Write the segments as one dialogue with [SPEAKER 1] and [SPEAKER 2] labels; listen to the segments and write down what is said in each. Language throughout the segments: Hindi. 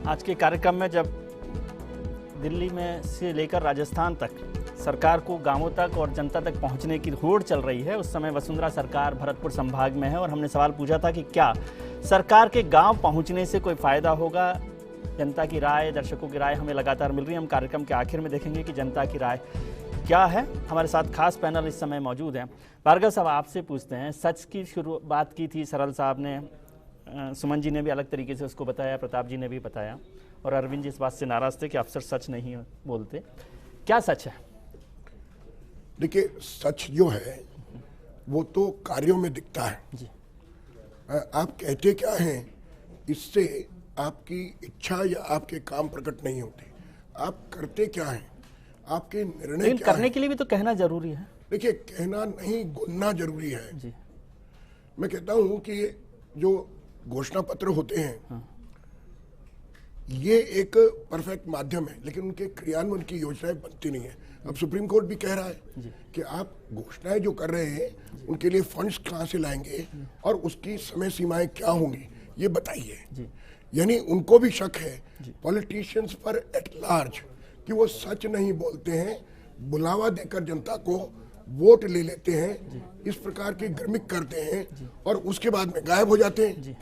[SPEAKER 1] आज के कार्यक्रम में जब दिल्ली में से लेकर राजस्थान तक सरकार को गांवों तक और जनता तक पहुंचने की होड़ चल रही है, उस समय वसुंधरा सरकार भरतपुर संभाग में है और हमने सवाल पूछा था कि क्या सरकार के गांव पहुंचने से कोई फ़ायदा होगा। जनता की राय, दर्शकों की राय हमें लगातार मिल रही है। हम कार्यक्रम के आखिर में देखेंगे कि जनता की राय क्या है। हमारे साथ खास पैनल इस समय मौजूद हैं। भार्गव साहब, आपसे पूछते हैं, सच की बात की थी सरल साहब ने, सुमन जी ने भी अलग तरीके से उसको बताया, प्रताप जी ने भी बताया, और अरविंद जी इस बात से नाराज थे कि अफसर सच नहीं बोलते। क्या सच है?
[SPEAKER 2] देखिए, सच जो है वो तो कार्यों में दिखता है जी। आप कहते क्या हैं, इससे आपकी इच्छा या आपके काम प्रकट नहीं होते। आप करते क्या हैं, आपके निर्णय क्या
[SPEAKER 1] करने के लिए भी तो कहना जरूरी है।
[SPEAKER 2] देखिए, कहना नहीं, बोलना जरूरी है
[SPEAKER 1] जी।
[SPEAKER 2] मैं कहता हूं कि जो घोषणा पत्र होते हैं, हाँ। ये एक परफेक्ट माध्यम है, लेकिन उनके क्रियान्वयन की योजनाएं बनती नहीं है। अब सुप्रीम कोर्ट भी कह रहा है कि आप घोषणाएं जो कर रहे हैं उनके लिए फंड्स कहां से लाएंगे और उसकी समय सीमाएं क्या होंगी, ये बताइए। यानी उनको भी शक है पॉलिटिशियंस पर एट लार्ज कि वो सच नहीं बोलते हैं, बुलावा देकर जनता को वोट ले लेते हैं, इस प्रकार की गिमिक करते हैं और उसके बाद में गायब हो जाते हैं।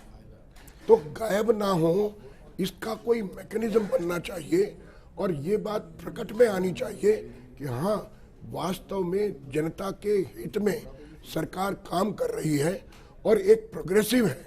[SPEAKER 2] तो गायब ना हो, इसका कोई मैकेनिज्म बनना चाहिए और ये बात प्रकट में आनी चाहिए कि हाँ, वास्तव में जनता के हित में सरकार काम कर रही है और एक प्रोग्रेसिव है।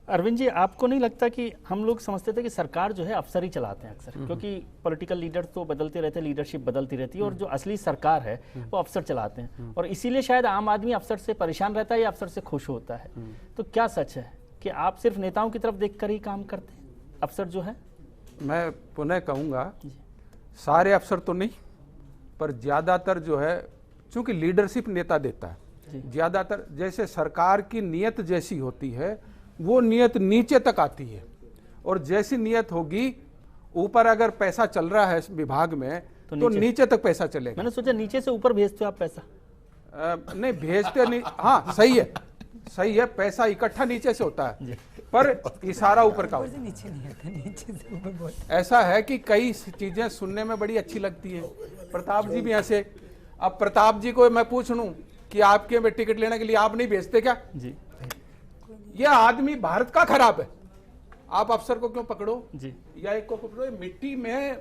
[SPEAKER 1] अरविंद जी, आपको नहीं लगता कि हम लोग समझते थे कि सरकार जो है अफसर ही चलाते हैं अक्सर, क्योंकि पॉलिटिकल लीडर तो बदलते रहते हैं, लीडरशिप बदलती रहती है और जो असली सरकार है वो अफसर चलाते हैं, और इसीलिए शायद आम आदमी अफसर से परेशान रहता है या अफसर से खुश होता है। तो क्या सच है कि आप सिर्फ नेताओं की तरफ देखकर ही काम करते हैं, अफसर जो है?
[SPEAKER 3] मैं पुनः कहूँगा, सारे अफसर तो नहीं, पर ज़्यादातर जो है, चूंकि लीडरशिप नेता देता है, ज़्यादातर जैसे सरकार की नीयत जैसी होती है वो नीयत नीचे तक आती है, और जैसी नीयत होगी, ऊपर अगर पैसा चल रहा है विभाग में तो नीचे तक पैसा चलेगा।
[SPEAKER 1] मैंने सोचा नीचे से ऊपर भेजते हो आप पैसा।
[SPEAKER 3] नहीं भेजते नहीं, हाँ सही है, सही है, पैसा इकट्ठा नीचे से होता है पर इशारा ऊपर का होता है। नीचे नहीं आता, नीचे से ऊपर। ऐसा है कि कई चीजें सुनने में बड़ी अच्छी लगती है। प्रताप जी भी ऐसे, अब प्रताप जी को मैं पूछ लूं कि आपके में टिकट लेने के लिए आप नहीं भेजते क्या जी? यह आदमी भारत का खराब है, आप अफसर को क्यों पकड़ो जी? या एक को पकड़ो, मिट्टी में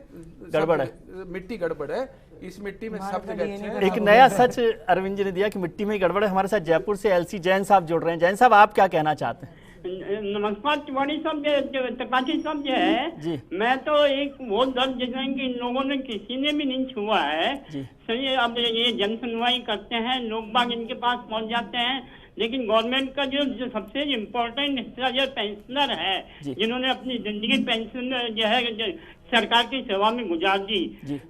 [SPEAKER 1] गड़बड़ है,
[SPEAKER 3] मिट्टी गड़बड़ है, इस मिट्टी में सब जगह अच्छे हैं।
[SPEAKER 1] एक नया सच अरविंद जी ने दिया कि मिट्टी में गड़बड़ है। हमारे साथ जयपुर से एलसी जैन साहब जुड़ रहे हैं। जैन साहब, आप क्या कहना चाहते हैं?
[SPEAKER 4] नमस्कार तिवारी साहब, त्रिपाठी साहब जो है, मैं तो एक वो दर्द जिसमें कि इन लोगों ने किसी ने भी नहीं छुआ है। सही, अब ये जन सुनवाई करते हैं, लोग बाग इनके पास पहुंच जाते हैं, लेकिन गवर्नमेंट का जो सबसे इम्पोर्टेंट हिस्सा जो पेंशनर है, जिन्होंने अपनी जिंदगी पेंशन जो है सरकार की सेवा में गुजार दी,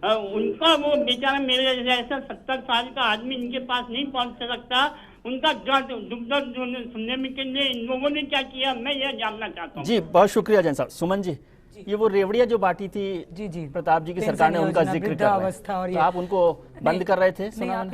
[SPEAKER 4] उनका वो बेचारा मेरे जैसा 70 साल का आदमी इनके पास नहीं पहुंच सकता। उनका दुख दर्द सुनने में के लिए इन लोगों ने क्या किया, मैं यह जानना चाहता हूँ।
[SPEAKER 1] जी, बहुत शुक्रिया जैन साहब। सुमन जी, ये वो रेवड़िया जो बांटी थी जी प्रताप जी की सरकार ने, उनका जिक्र कर रहे हैं, तो आप उनको बंद कर रहे थे?
[SPEAKER 5] नहीं, आप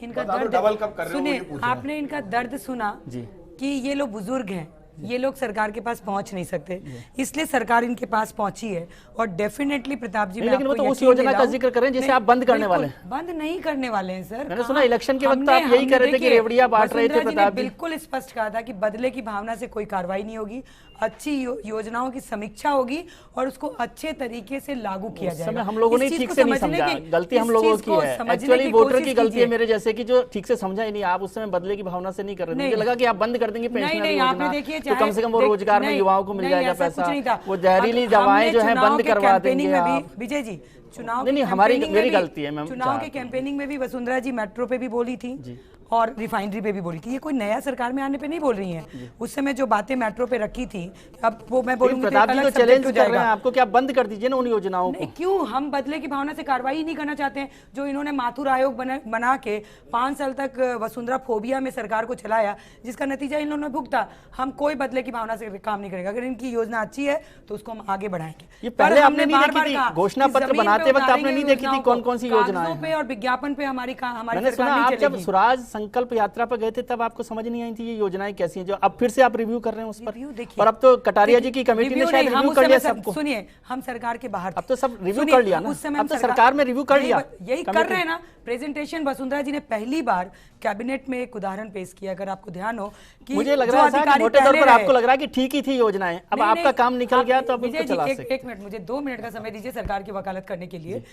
[SPEAKER 5] इनका दर्द सुने, आपने इनका दर्द सुना जी कि ये लोग बुजुर्ग हैं, ये लोग सरकार के पास पहुंच नहीं सकते, इसलिए सरकार इनके पास पहुंची है। और डेफिनेटली प्रताप जी,
[SPEAKER 1] लेकिन वो तो उस योजना का जिक्र करें जिसे आप बंद करने वाले हैं।
[SPEAKER 5] बंद नहीं करने वाले हैं सर।
[SPEAKER 1] मैंने सुना इलेक्शन के वक्त आप यही कह रहे थे कि रेवड़िया बांट रहे थे प्रताप जी।
[SPEAKER 5] बिल्कुल स्पष्ट कहा था कि बदले की भावना से कोई कार्रवाई नहीं होगी, अच्छी योजनाओं की समीक्षा होगी और उसको अच्छे तरीके से लागू किया जाएगा।
[SPEAKER 1] हम लोगों ने ठीक से नहीं समझा, गलती हम लोगों की है, एक्चुअली वोटर की गलती है मेरे जैसे कि जो ठीक से समझा ही नहीं। आप उस समय बदले की भावना से नहीं कर रहे थे, मुझे लगा कि आप बंद कर देंगे पेंशन योजना, तो कम से कम वो रोजगार में युवाओं को मिल जाएगा पैसा, वो जहरीली दवाएं जो है बंद करवा देंगे आप।
[SPEAKER 5] विजय जी, चुनाव
[SPEAKER 1] नहीं, मेरी गलती है।
[SPEAKER 5] चुनाव के कैंपेनिंग में भी वसुंधरा जी मेट्रो पे भी बोली थी और रिफाइनरी पे भी बोली थी। ये कोई नया सरकार में आने पे नहीं बोल रही हैं। उस समय जो बातें मेट्रो पे रखी थी, अब वो मैं बोलूंगी
[SPEAKER 1] प्रताप जी तो चैलेंज कर रहे हैं आपको कि आप बंद कर दीजिए ना उन योजनाओं को।
[SPEAKER 5] क्यों? हम बदले की भावना से कार्रवाई नहीं करना चाहते हैं। जो इन्होंने माथुर आयोग बना के 5 साल तक वसुंधरा फोबिया में सरकार को चलाया, जिसका नतीजा इन लोगों ने भुगता। हम कोई बदले की भावना से काम नहीं करेंगे। अगर इनकी योजना अच्छी है तो उसको हम आगे बढ़ाएंगे।
[SPEAKER 1] ये पहले हमने नहीं देखी थी, घोषणा पत्र बनाते वक्त आपने नहीं देखी थी कौन कौन सी योजना
[SPEAKER 5] पे और विज्ञापन पे हमारी
[SPEAKER 1] मैंने सुना आप जब स्वराज संकल्प यात्रा पर गए थे तब आपको समझ नहीं आई थी ये योजनाएं कैसी हैं, जो अब फिर से आप रिव्यू कर रहे हैं उस पर?
[SPEAKER 5] रिव्यू देखिए,
[SPEAKER 1] और अब तो कटारिया जी की कमेटी ने शायद रिव्यू कर लिया सबको।
[SPEAKER 5] सुनिए, हम सरकार के बाहर
[SPEAKER 1] अब तो सब रिव्यू कर लिया ना, अब तो सरकार में रिव्यू कर लिया,
[SPEAKER 5] यही कर रहे हैं ना। प्रेजेंटेशन वसुंधरा जी ने पहली बार कैबिनेट में एक उदाहरण पेश किया, अगर आपको ध्यान हो कि
[SPEAKER 1] मुझे लग रहा है मोटे तौर पर आपको लग रहा है कि ठीक ही थी योजनाएं, अब आपका काम निकल गया तो अब उसको चला सकते।
[SPEAKER 5] एक मिनट, मुझे 2 मिनट का समय दीजिए सरकार की वकालत करने के लिए।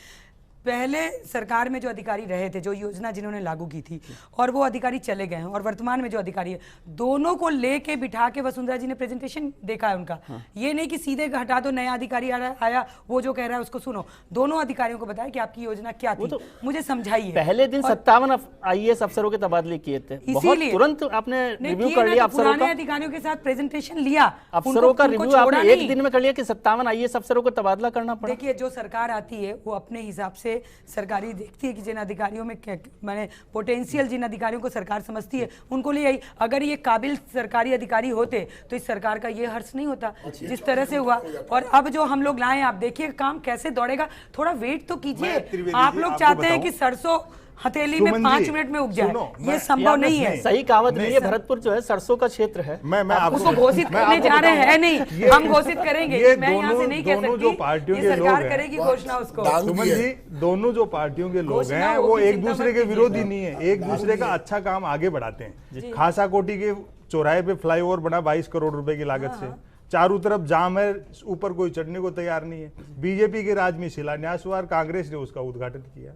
[SPEAKER 5] पहले सरकार में जो अधिकारी रहे थे, जो योजना जिन्होंने लागू की थी, और वो अधिकारी चले गए हैं, और वर्तमान में जो अधिकारी है, दोनों को लेके बिठा के वसुंधरा जी ने प्रेजेंटेशन देखा है उनका। ये नहीं कि सीधे हटा दो, नया अधिकारी आया वो जो कह रहा है उसको सुनो। दोनों अधिकारियों को बताया कि आपकी योजना क्या थी, मुझे समझाइए।
[SPEAKER 1] पहले दिन 57 IAS अफसरों के तबादले किए थे, बहुत तुरंत आपने रिव्यू कर लिया अफसरों का,
[SPEAKER 5] अधिकारियों के साथ प्रेजेंटेशन लिया,
[SPEAKER 1] अफसरों का रिव्यू आपने एक दिन में कर लिया कि 57 IAS अफसरों को तबादला करना पड़ा।
[SPEAKER 5] देखिए, जो सरकार आती है वो अपने हिसाब से सरकारी देखती है कि जिन अधिकारियों में माने पोटेंशियल, जिन अधिकारियों को सरकार समझती है उनको ले आई। अगर ये काबिल सरकारी अधिकारी होते तो इस सरकार का ये हर्ष नहीं होता जिस तरह से हुआ। और अब जो हम लोग लाए, आप देखिए काम कैसे दौड़ेगा, थोड़ा वेट तो कीजिए। आप लोग चाहते हैं कि सरसों हथेली में 5 मिनट में उग जाए, ये संभव नहीं है।
[SPEAKER 1] सही कहावत नहीं है, भरतपुर जो है सरसों का क्षेत्र है।
[SPEAKER 6] मैं
[SPEAKER 5] उसको घोषित करने जा रहे हैं नहीं, हम घोषित करेंगे। मैं यहाँ से नहीं कह सकती,
[SPEAKER 6] जो पार्टियों के लोग
[SPEAKER 5] सरकार करेगी घोषणा उसको।
[SPEAKER 6] सुमन जी, दोनों जो पार्टियों के लोग हैं वो एक दूसरे के विरोधी नहीं है, एक दूसरे का अच्छा काम आगे बढ़ाते हैं। खासा कोटी के चौराहे पे फ्लाईओवर बना 22 करोड़ रुपए की लागत से, चारों तरफ जाम है, ऊपर कोई चढ़ने को तैयार नहीं है। बीजेपी के राज में शिलान्यास हुआ, कांग्रेस ने उसका उद्घाटन किया।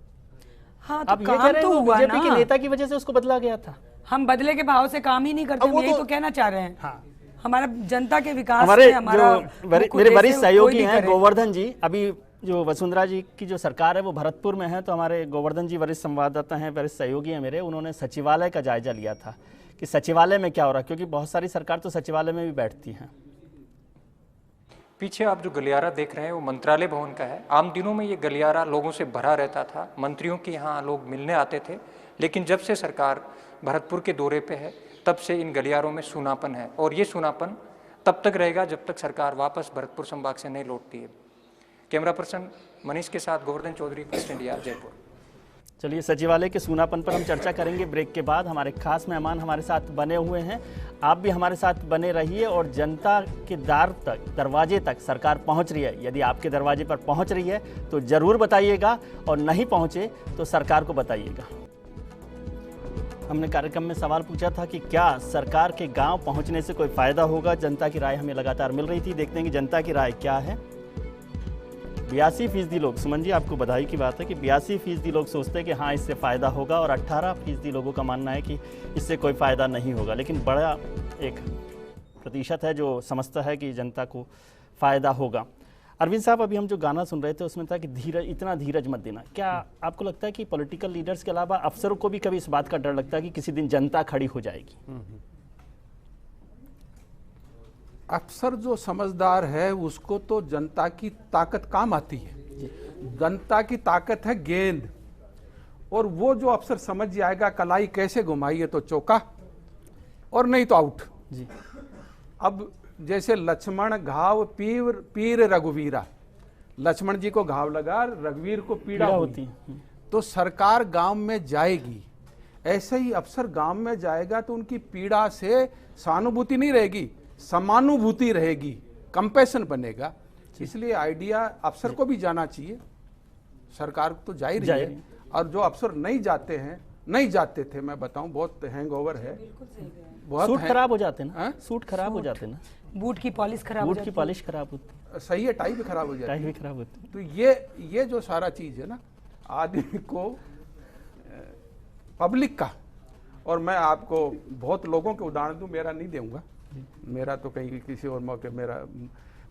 [SPEAKER 5] हाँ,
[SPEAKER 1] आप ये कह रहे हैं बीजेपी के नेता की वजह से उसको बदला गया था?
[SPEAKER 5] हम बदले के भाव से काम ही नहीं करते, यही तो कहना चाह रहे हैं।
[SPEAKER 1] हाँ।
[SPEAKER 5] हमारा जनता के विकास
[SPEAKER 1] हमारे
[SPEAKER 5] हमारा
[SPEAKER 1] मेरे वरिष्ठ सहयोगी हैं गोवर्धन जी, अभी जो वसुंधरा जी की जो सरकार है वो भरतपुर में है, तो हमारे गोवर्धन जी वरिष्ठ संवाददाता हैं, वरिष्ठ सहयोगी हैं मेरे, उन्होंने सचिवालय का जायजा लिया था कि सचिवालय में क्या हो रहा है, क्योंकि बहुत सारी सरकार तो सचिवालय में भी बैठती हैं।
[SPEAKER 7] पीछे आप जो गलियारा देख रहे हैं वो मंत्रालय भवन का है। आम दिनों में ये गलियारा लोगों से भरा रहता था, मंत्रियों के यहाँ लोग मिलने आते थे, लेकिन जब से सरकार भरतपुर के दौरे पे है तब से इन गलियारों में सूनापन है, और ये सूनापन तब तक रहेगा जब तक सरकार वापस भरतपुर संभाग से नहीं लौटती है। कैमरा पर्सन मनीष के साथ गोवर्धन चौधरी, फर्स्ट इंडिया, जयपुर।
[SPEAKER 1] चलिए, सचिवालय के सूनापन पर हम चर्चा करेंगे ब्रेक के बाद। हमारे खास मेहमान हमारे साथ बने हुए हैं, आप भी हमारे साथ बने रहिए। और जनता के दरवाजे तक सरकार पहुंच रही है, यदि आपके दरवाजे पर पहुंच रही है तो ज़रूर बताइएगा, और नहीं पहुंचे तो सरकार को बताइएगा। हमने कार्यक्रम में सवाल पूछा था कि क्या सरकार के गांव पहुंचने से कोई फ़ायदा होगा। जनता की राय हमें लगातार मिल रही थी, देखते हैं कि जनता की राय क्या है। 82% लोग, सुमन जी आपको बधाई की बात है कि 82% लोग सोचते हैं कि हाँ इससे फ़ायदा होगा, और 18% लोगों का मानना है कि इससे कोई फ़ायदा नहीं होगा। लेकिन बड़ा एक प्रतिशत है जो समझता है कि जनता को फ़ायदा होगा। अरविंद साहब, अभी हम जो गाना सुन रहे थे उसमें था कि इतना धीरज मत देना। क्या आपको लगता है कि पॉलिटिकल लीडर्स के अलावा अफसरों को भी कभी इस बात का डर लगता है कि किसी दिन जनता खड़ी हो जाएगी?
[SPEAKER 3] अफसर जो समझदार है उसको तो जनता की ताकत काम आती है। जनता की ताकत है गेंद, और वो जो अफसर समझ जाएगा कलाई कैसे घुमाई है तो चौका और नहीं तो आउट जी। अब जैसे लक्ष्मण घाव पीर रघुवीरा, लक्ष्मण जी को घाव लगा, रघुवीर को पीड़ा होती है, तो सरकार गांव में जाएगी, ऐसे ही अफसर गांव में जाएगा तो उनकी पीड़ा से सहानुभूति नहीं रहेगी, समानुभूति रहेगी, कंपैशन बनेगा। इसलिए आइडिया अफसर को भी जाना चाहिए, सरकार तो जा ही रही है। और जो अफसर नहीं जाते थे, मैं बताऊं बहुत हैंगओवर है, बहुत
[SPEAKER 1] सूट खराब हो जाते ना, सूट खराब हो जाते ना,
[SPEAKER 5] बूट की पॉलिश खराब
[SPEAKER 1] होती,
[SPEAKER 3] सही है, टाई भी खराब हो जाती,
[SPEAKER 1] टाई भी खराब होती।
[SPEAKER 3] तो ये जो सारा चीज है ना, आदमी को पब्लिक का, और मैं आपको बहुत लोगों के उदाहरण दूं, मेरा नहीं दूंगा, मेरा तो कहीं किसी और मौके, मेरा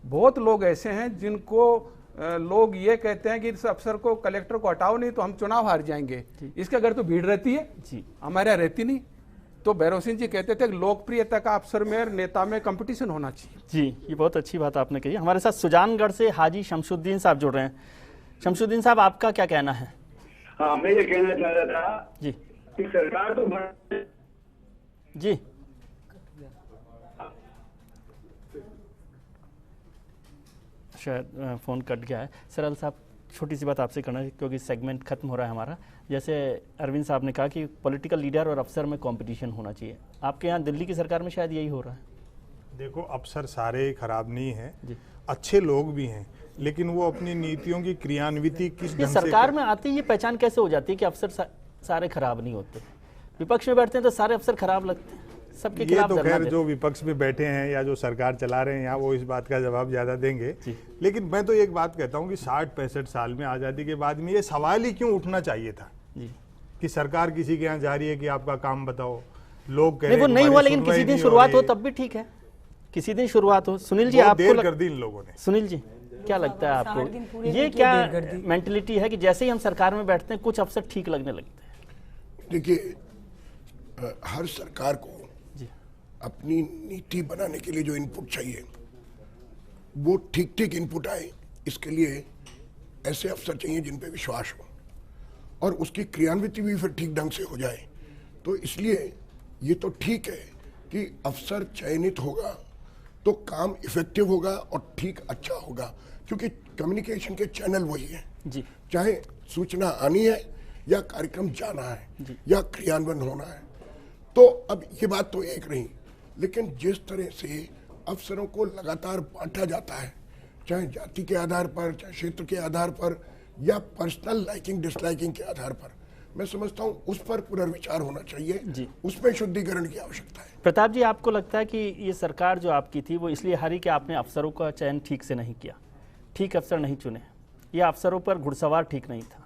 [SPEAKER 3] बहुत लोग ऐसे हैं जिनको लोग ये कहते हैं कि इस अफसर को, कलेक्टर को हटाओ नहीं तो हम चुनाव हार जाएंगे। इसके घर तो भीड़ रहती है जी, हमारे यहाँ रहती नहीं। तो भैरव सिंह जी कहते थे लोकप्रियता का अफसर में, नेता में कंपटीशन होना चाहिए जी।
[SPEAKER 1] ये बहुत अच्छी बात आपने कही। हमारे साथ सुजानगढ़ से हाजी शमसुद्दीन साहब जुड़ रहे हैं। शमसुद्दीन साहब, आपका क्या कहना है?
[SPEAKER 8] हाँ, मैं ये कहना चाह रहा था
[SPEAKER 1] जी
[SPEAKER 8] कि सरकार तो
[SPEAKER 1] जी शायद फोन कट गया है। सरल साहब छोटी सी बात आपसे करना है क्योंकि सेगमेंट खत्म हो रहा है हमारा। जैसे अरविंद साहब ने कहा कि पॉलिटिकल लीडर और अफसर में कंपटीशन होना चाहिए, आपके यहाँ दिल्ली की सरकार में शायद यही हो रहा है।
[SPEAKER 6] देखो, अफसर सारे खराब नहीं हैं, अच्छे लोग भी हैं, लेकिन वो अपनी नीतियों की क्रियान्विति किस ढंग से
[SPEAKER 1] सरकार में आते ही ये पहचान कैसे हो जाती है कि अफसर सारे खराब नहीं होते? विपक्ष में बैठते हैं तो सारे अफसर खराब लगते हैं, सबके
[SPEAKER 6] ये
[SPEAKER 1] खिलाफ
[SPEAKER 6] तो
[SPEAKER 1] धरना
[SPEAKER 6] खैर
[SPEAKER 1] देते
[SPEAKER 6] जो विपक्ष में बैठे हैं या जो सरकार चला रहे हैं यहाँ वो इस बात का जवाब ज्यादा देंगे। लेकिन मैं तो एक बात कहता हूँ कि 60-65 साल में आजादी के बाद में ये सवाल ही क्यों उठना चाहिए था कि सरकार किसी के यहाँ जा रही है कि आपका काम बताओ, लोग कह रहे हैं
[SPEAKER 1] वो नहीं हुआ, लेकिन किसी दिन शुरुआत हो तब भी ठीक है, किसी दिन शुरुआत हो। सुनील जी, आपको
[SPEAKER 6] देर कर दी इन लोगों ने।
[SPEAKER 1] सुनील जी क्या लगता है आपको, ये क्या मेंटलिटी है कि जैसे ही हम सरकार में बैठते हैं कुछ अफसर ठीक लगने लगते हैं?
[SPEAKER 2] देखिए, हर सरकार को अपनी नीति बनाने के लिए जो इनपुट चाहिए वो ठीक ठीक इनपुट आए, इसके लिए ऐसे अफसर चाहिए जिन पे विश्वास हो और उसकी क्रियान्विति भी फिर ठीक ढंग से हो जाए। तो इसलिए ये तो ठीक है कि अफसर चयनित होगा तो काम इफेक्टिव होगा और ठीक अच्छा होगा, क्योंकि कम्युनिकेशन के चैनल वही है
[SPEAKER 1] जी।
[SPEAKER 2] चाहे सूचना आनी है या कार्यक्रम जाना है या क्रियान्वयन होना है। तो अब ये बात तो एक रही, लेकिन जिस तरह से अफसरों को लगातार बांटा जाता है, चाहे जाति के आधार पर, चाहे क्षेत्र के आधार पर या पर्सनल लाइकिंग डिसलाइकिंग के आधार पर, मैं समझता हूं उस पर पुनर्विचार होना चाहिए, उसमें शुद्धिकरण की आवश्यकता है।
[SPEAKER 1] प्रताप जी, आपको लगता है कि ये सरकार जो आपकी थी वो इसलिए हारी कि आपने अफसरों का चयन ठीक से नहीं किया, ठीक अफसर नहीं चुने, या अफसरों पर घुड़सवार ठीक नहीं था?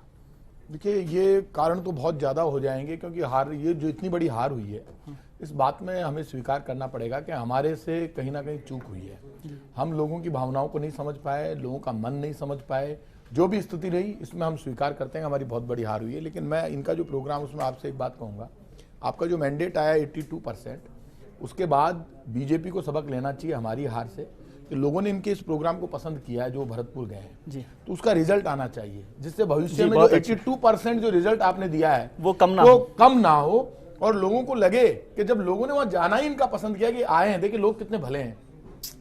[SPEAKER 9] देखिए, ये कारण तो बहुत ज़्यादा हो जाएंगे, क्योंकि हार, ये जो इतनी बड़ी हार हुई है, इस बात में हमें स्वीकार करना पड़ेगा कि हमारे से कहीं ना कहीं चूक हुई है। हम लोगों की भावनाओं को नहीं समझ पाए, लोगों का मन नहीं समझ पाए, जो भी स्थिति रही इसमें हम स्वीकार करते हैं हमारी बहुत बड़ी हार हुई है। लेकिन मैं इनका जो प्रोग्राम, उसमें आपसे एक बात कहूँगा, आपका जो मैंडेट आया 82%, उसके बाद बीजेपी को सबक लेना चाहिए हमारी हार से कि लोगों ने इनके इस प्रोग्राम को पसंद किया है जो भरतपुर गए हैं, तो उसका रिजल्ट आना चाहिए, जिससे भविष्य में जो 82% जो रिजल्ट आपने दिया है
[SPEAKER 1] वो कम ना
[SPEAKER 9] हो और लोगों को लगे कि जब लोगों ने वहां जाना ही इनका पसंद किया कि आए हैं, देखिए लोग कितने भले हैं,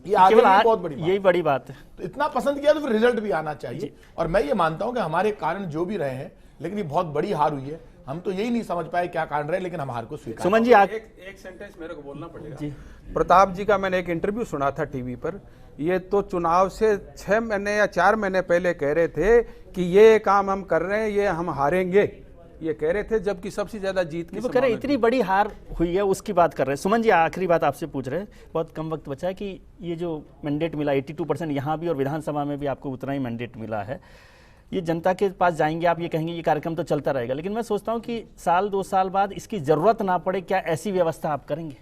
[SPEAKER 9] ये आगे बहुत बड़ी
[SPEAKER 1] यही बड़ी बात है।
[SPEAKER 9] तो इतना पसंद किया तो फिर रिजल्ट भी आना चाहिए। और मैं ये मानता हूं कि हमारे कारण जो भी रहे हैं, लेकिन ये बहुत बड़ी हार हुई है, हम तो यही नहीं समझ पाए क्या कारण रहे, लेकिन हम हार को स्वीकार।
[SPEAKER 1] सुमन जी,
[SPEAKER 3] एक सेंटेंस मेरे को बोलना पड़ेगा जी। प्रताप जी का मैंने एक इंटरव्यू सुना था टीवी पर, ये तो चुनाव से 6 महीने या 4 महीने पहले कह रहे थे कि ये काम हम कर रहे हैं, ये हम हारेंगे, ये कह रहे थे, जबकि सबसे ज्यादा जीत की
[SPEAKER 1] वो कह रहे इतनी बड़ी हार हुई है उसकी बात कर रहे हैं। सुमन जी, आखिरी बात आपसे पूछ रहे हैं, बहुत कम वक्त बचा है, कि ये जो मैंडेट मिला 82% यहाँ भी और विधानसभा में भी आपको उतना ही मैंडेट मिला है, ये जनता के पास जाएंगे, आप ये कहेंगे ये कार्यक्रम तो चलता रहेगा, लेकिन मैं सोचता हूँ कि साल 2 साल बाद इसकी जरूरत ना पड़े, क्या ऐसी व्यवस्था आप करेंगे?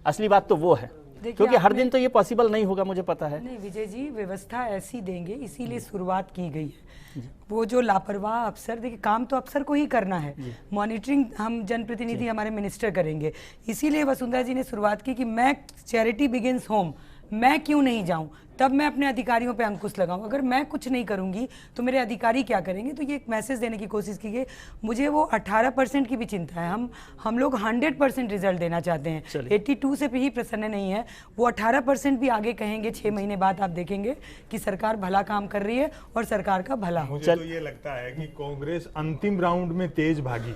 [SPEAKER 1] असली बात तो वो है, क्योंकि हर दिन तो ये पॉसिबल नहीं होगा, मुझे पता है।
[SPEAKER 5] नहीं विजय जी, व्यवस्था ऐसी देंगे, इसीलिए शुरुआत की गई है। वो जो लापरवाह अफसर, देखिए काम तो अफसर को ही करना है, मॉनिटरिंग हम जनप्रतिनिधि हमारे मिनिस्टर करेंगे। इसीलिए वसुंधरा जी ने शुरुआत की कि मैं चैरिटी बिगिंस होम, मैं क्यों नहीं जाऊं, तब मैं अपने अधिकारियों पे अंकुश लगाऊं। अगर मैं कुछ नहीं करूंगी तो मेरे अधिकारी क्या करेंगे? तो ये एक मैसेज देने की कोशिश की गई। मुझे वो 18% की भी चिंता है, हम लोग 100% रिजल्ट देना चाहते हैं, 82 से भी प्रसन्न नहीं है। वो 18% भी आगे कहेंगे 6 महीने बाद, आप देखेंगे कि सरकार भला काम कर रही है और सरकार का भला हो।
[SPEAKER 6] मुझे तो ये लगता है कि कांग्रेस अंतिम राउंड में तेज भागी,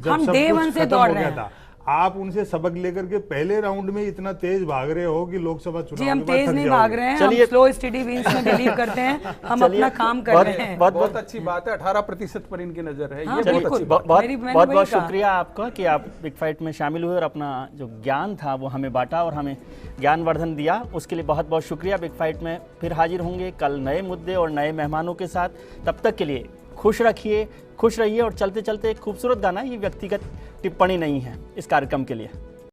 [SPEAKER 5] हम डे 1 से दौड़ रहे हैं।
[SPEAKER 6] आप उनसे सबक लेकर के पहले राउंड में इतना तेज भाग रहे हो कि लोकसभा चुनाव
[SPEAKER 5] जी हम तेज नहीं भाग रहे हैं, हम स्लो स्टडी विंस में बिलीव करते हैं, हम अपना काम कर रहे हैं।
[SPEAKER 3] बहुत अच्छी बात है, 18% पर इनकी नजर है।
[SPEAKER 5] हाँ,
[SPEAKER 3] ये
[SPEAKER 1] बहुत बहुत शुक्रिया आपका कि आप बिग फाइट में शामिल हुए और अपना जो ज्ञान था वो हमें बांटा और हमें ज्ञानवर्धन दिया, उसके लिए बहुत बहुत शुक्रिया। बिग फाइट में फिर हाजिर होंगे कल नए मुद्दे और नए मेहमानों के साथ। तब तक के लिए खुश रहिए और चलते चलते एक खूबसूरत गाना, ये व्यक्तिगत टिप्पणी नहीं है इस कार्यक्रम के लिए।